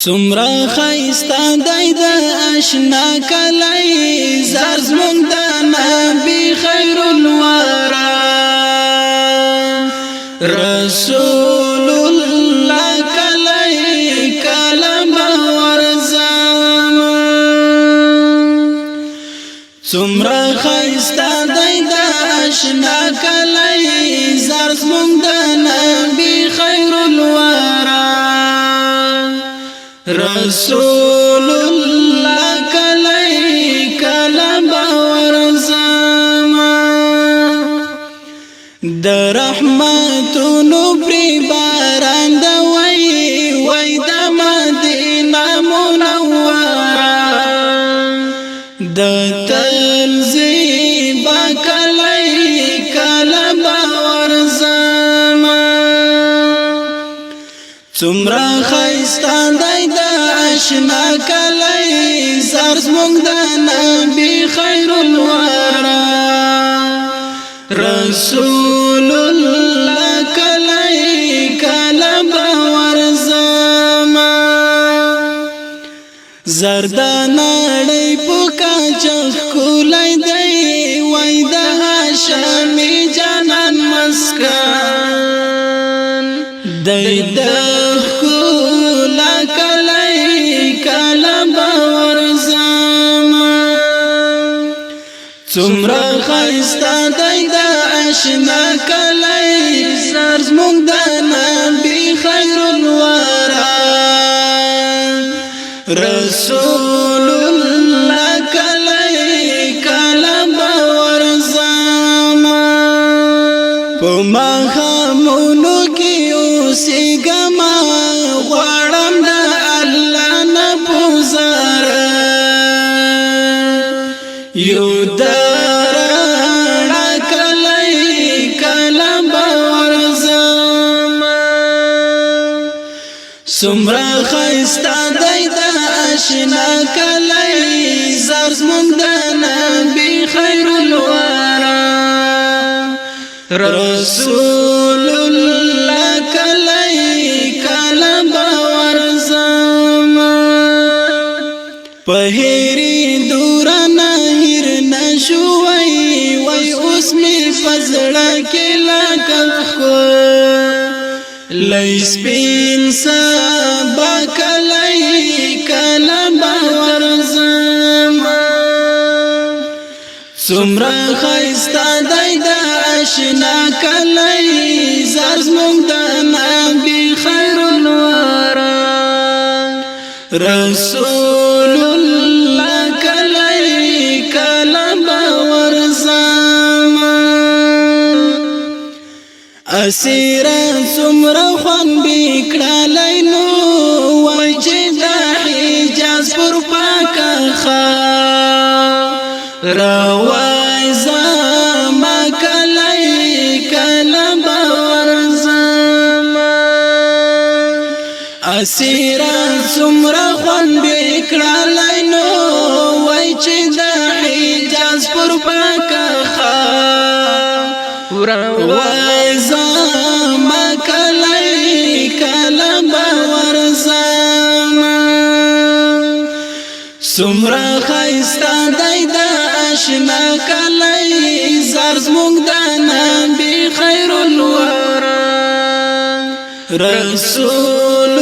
سمرا خیستا دی د آشنا کلی زرز مونږ د نبی خیر الورا رسول الله کلی کلم ورزم سمرا خیستا دی د آشنا کلی زرز مونږ د نبی خیر الورا رسول الله کلی کلم ورزما د رحمتونو پری باران د وای د مدینه منوره د تلزیب کلی کلم ورزما څومره خیستا دی د آشنا کلی زرز مونږ د نبی خیر الورا رسول الله کلی کلم ورزما زرد نړۍ پوکا چخ کولای دی وای د هاشمی جانان مسکن دی د څومره خیستا دی د آشنا کلی زرز مونږ د نبی خیر الورا رسول الله کلی کلم ورزما په ماښامونو کې اوسېږم غواړم د الله نه پوزاره یو سمرا خیستا دی د آشنا کلی زرز مونږ د نبی خیر الورا رسول الله کلی کلم ورزما په هری دورانه هیر نشوي وای اوس می فزړه کې لکه لیس بین سبا کلی کلم ورزما څومره خیستا دی د آشنا کلی زرز مونږ د نبی خیر الورا رسول الله کلی کلم ورزما اسیرا څومره خوان بکړلای نو وای چې د حجاز پر پاکه روای زما کلی کلم ورزما اسیرا څومره خوان بکړلای نو وای چې د حجاز پر پاکه روای زما کلی کلم ورزما څومره خیستا دی د آشنا کلی زرز مونږ د نبی خیر الورا رسول